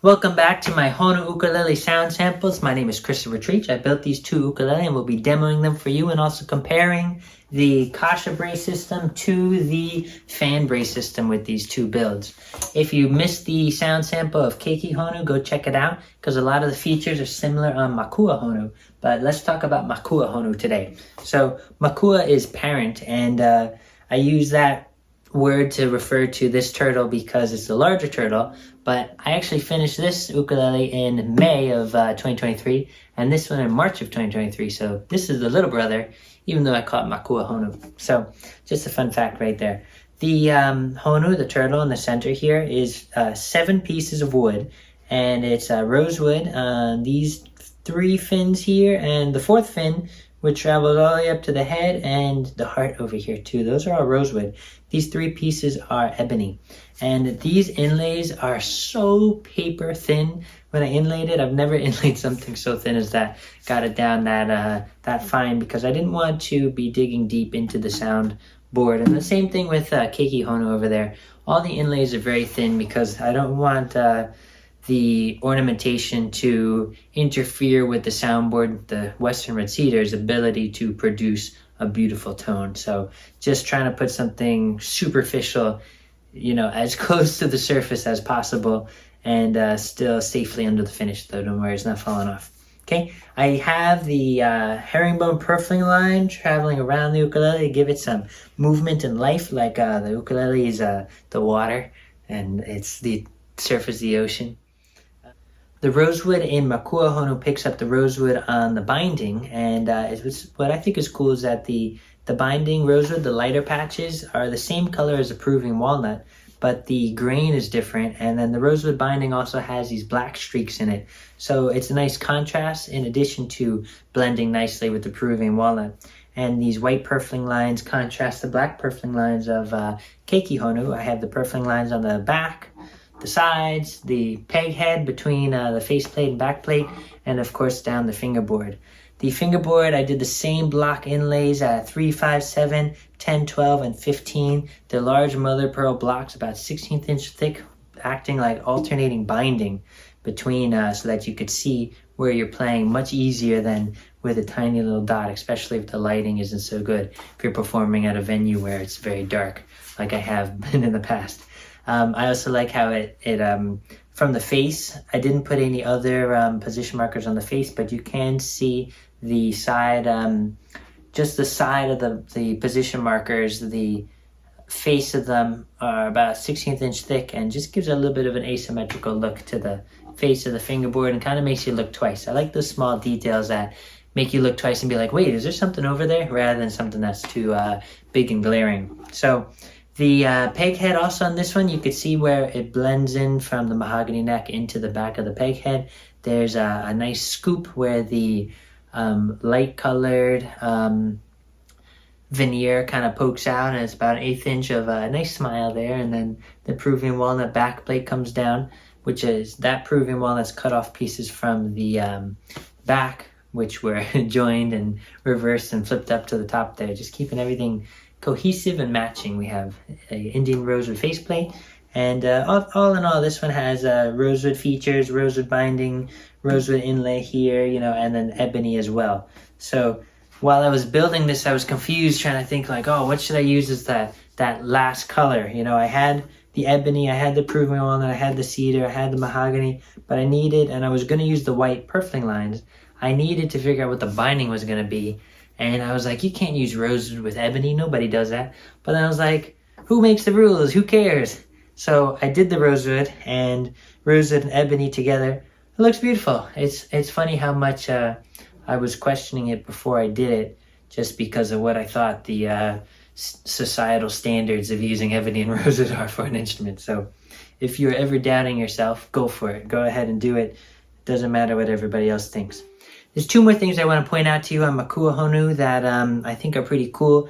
Welcome back to my Hono ukulele sound samples. My name is Christopher Treach. I built these two ukulele and we'll be demoing them for you and also comparing the Kasha brace system to the fan brace system with these two builds. If you missed the sound sample of Keiki Honu, go check it out because a lot of the features are similar on Makua Honu. But let's talk about Makua Honu today. So Makua is parent, and I use that word to refer to this turtle because it's the larger turtle, but I actually finished this ukulele in May of 2023 and this one in March of 2023, so this is the little brother, even though I call it Makua Honu. So just a fun fact right there. The Honu, the turtle in the center here, is 7 pieces of wood, and it's rosewood. These 3 fins here, and the 4th fin would travel all the way up to the head and the heart over here too. Those are all rosewood. These 3 pieces are ebony. And these inlays are so paper thin. When I inlaid it, I've never inlaid something so thin as that. Got it down that fine because I didn't want to be digging deep into the sound board. And the same thing with Keiki Honu over there. All the inlays are very thin because I don't want the ornamentation to interfere with the soundboard, the Western Red Cedar's ability to produce a beautiful tone. So just trying to put something superficial, as close to the surface as possible and still safely under the finish, though. Don't worry, it's not falling off. Okay, I have the herringbone purfling line traveling around the ukulele to give it some movement and life, like the ukulele is the water and it's the surface of the ocean. The rosewood in Makua Honu picks up the rosewood on the binding, and what I think is cool is that the binding rosewood, the lighter patches, are the same color as the proving walnut, but the grain is different, and then the rosewood binding also has these black streaks in it. So it's a nice contrast in addition to blending nicely with the proving walnut. And these white purfling lines contrast the black purfling lines of Keiki Honu. I have the purfling lines on the back, the sides, the peg head between the faceplate and backplate, and of course down the fingerboard. The fingerboard, I did the same block inlays at 3, 5, 7, 10, 12, and 15. The large mother of pearl blocks about 16th inch thick, acting like alternating binding between so that you could see where you're playing much easier than with a tiny little dot, especially if the lighting isn't so good, if you're performing at a venue where it's very dark, like I have been in the past. I also like how it from the face, I didn't put any other position markers on the face, but you can see the side, just the side of the position markers. The face of them are about 16th inch thick and just gives a little bit of an asymmetrical look to the face of the fingerboard and kind of makes you look twice. I like those small details that make you look twice and be like, wait, is there something over there? Rather than something that's too big and glaring. So the peg head also on this one, you could see where it blends in from the mahogany neck into the back of the peg head. There's a nice scoop where the light colored veneer kind of pokes out, and it's about an 1/8 inch of a nice smile there. And then the proving walnut back plate comes down, which is that proving walnut's cut off pieces from the back, which were joined and reversed and flipped up to the top there, just keeping everything cohesive and matching. We have a Indian rosewood faceplate, and all in all, this one has rosewood features, rosewood binding, rosewood inlay here, and then ebony as well. So while I was building this, I was confused, trying to think like, oh, what should I use as that last color? I had the ebony, I had the proving walnut, I had the cedar, I had the mahogany, but and I was going to use the white purfling lines. I needed to figure out what the binding was going to be. And I was like, you can't use rosewood with ebony. Nobody does that. But then I was like, who makes the rules? Who cares? So I did the rosewood and ebony together. It looks beautiful. It's funny how much I was questioning it before I did it, just because of what I thought the societal standards of using ebony and rosewood are for an instrument. So if you're ever doubting yourself, go for it. Go ahead and do it. It doesn't matter what everybody else thinks. There's 2 more things I want to point out to you on Makua Honu that I think are pretty cool.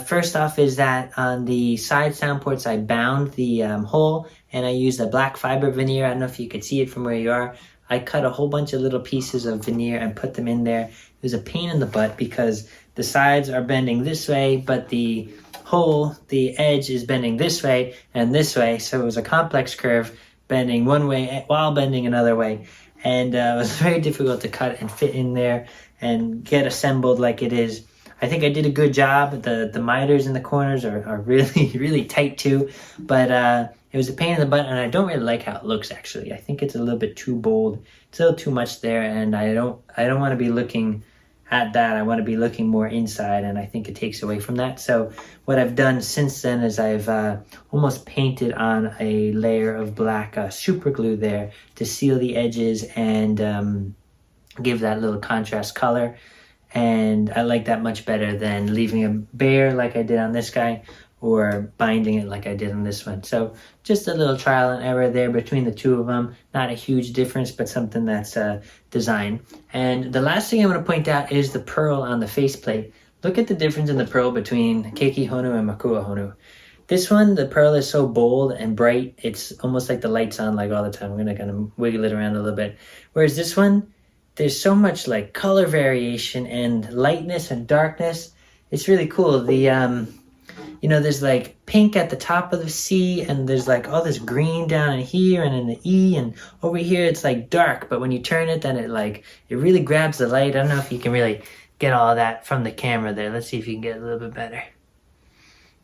First off is that on the side sound ports, I bound the hole and I used a black fiber veneer. I don't know if you could see it from where you are. I cut a whole bunch of little pieces of veneer and put them in there. It was a pain in the butt because the sides are bending this way, but the hole, the edge is bending this way and this way. So it was a complex curve bending one way while bending another way. And it was very difficult to cut and fit in there and get assembled like it is. I think I did a good job. The miters in the corners are really, really tight too. But it was a pain in the butt, and I don't really like how it looks, actually. I think it's a little bit too bold. It's a little too much there, and I don't want to be looking at that. I want to be looking more inside, and I think it takes away from that. So what I've done since then is I've almost painted on a layer of black super glue there to seal the edges and give that little contrast color. And I like that much better than leaving it bare like I did on this guy, or binding it like I did on this one. So just a little trial and error there between the two of them. Not a huge difference, but something that's design. And the last thing I want to point out is the pearl on the faceplate. Look at the difference in the pearl between Keiki Honu and Makuha Honu. This one, the pearl is so bold and bright, it's almost like the light's on like all the time. I'm going to kind of wiggle it around a little bit. Whereas this one, there's so much like color variation and lightness and darkness. It's really cool. The you know, there's like pink at the top of the C, and there's like all this green down in here and in the E, and over here it's like dark, but when you turn it, then it really grabs the light. I don't know if you can really get all of that from the camera there. Let's see if you can get a little bit better.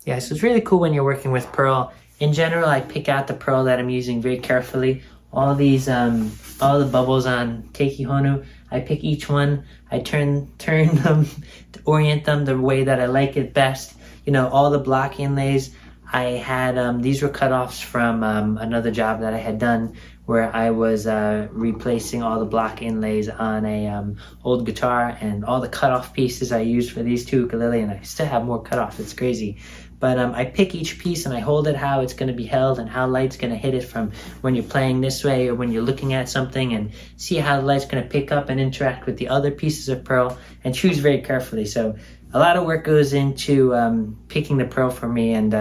Yeah, so it's really cool when you're working with pearl. In general, I pick out the pearl that I'm using very carefully. All these, all the bubbles on Keiki Honu, I pick each one, I turn them, to orient them the way that I like it best. You know, all the block inlays, I had, these were cutoffs from another job that I had done where I was replacing all the block inlays on a old guitar, and all the cutoff pieces I used for these two ukulele, and I still have more cutoff, it's crazy. But I pick each piece and I hold it how it's going to be held and how light's going to hit it from when you're playing this way or when you're looking at something, and see how the light's going to pick up and interact with the other pieces of pearl, and choose very carefully. So a lot of work goes into picking the pearl for me, and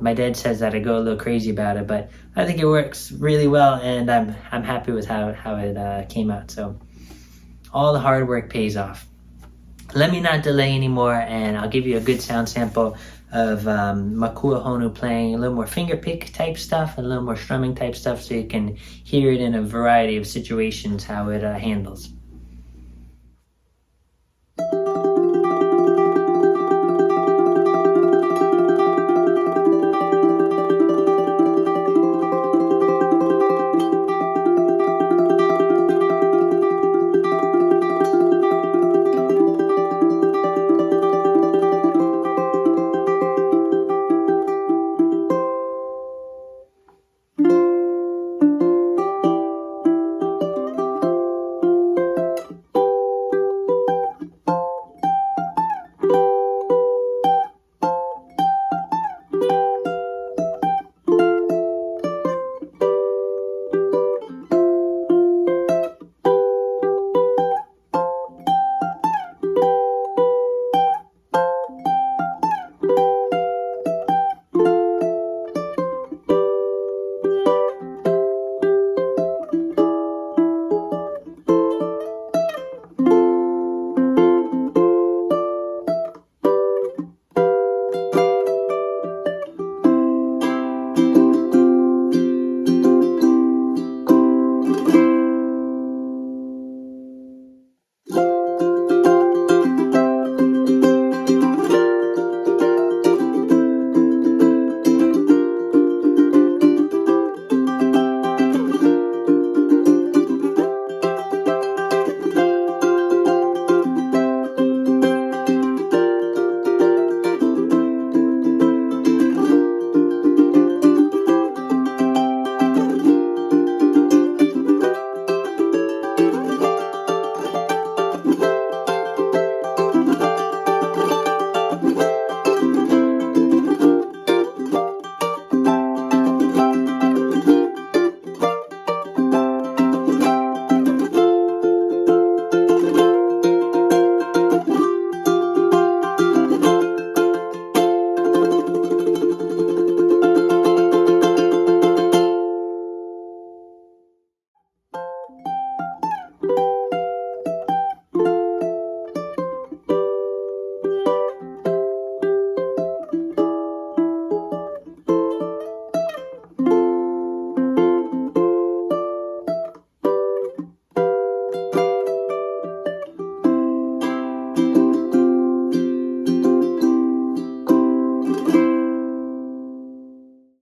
my dad says that I go a little crazy about it, but I think it works really well, and I'm happy with how it came out. So all the hard work pays off. Let me not delay anymore, and I'll give you a good sound sample of Makuha Honu playing a little more fingerpick type stuff and a little more strumming type stuff, so you can hear it in a variety of situations how it handles.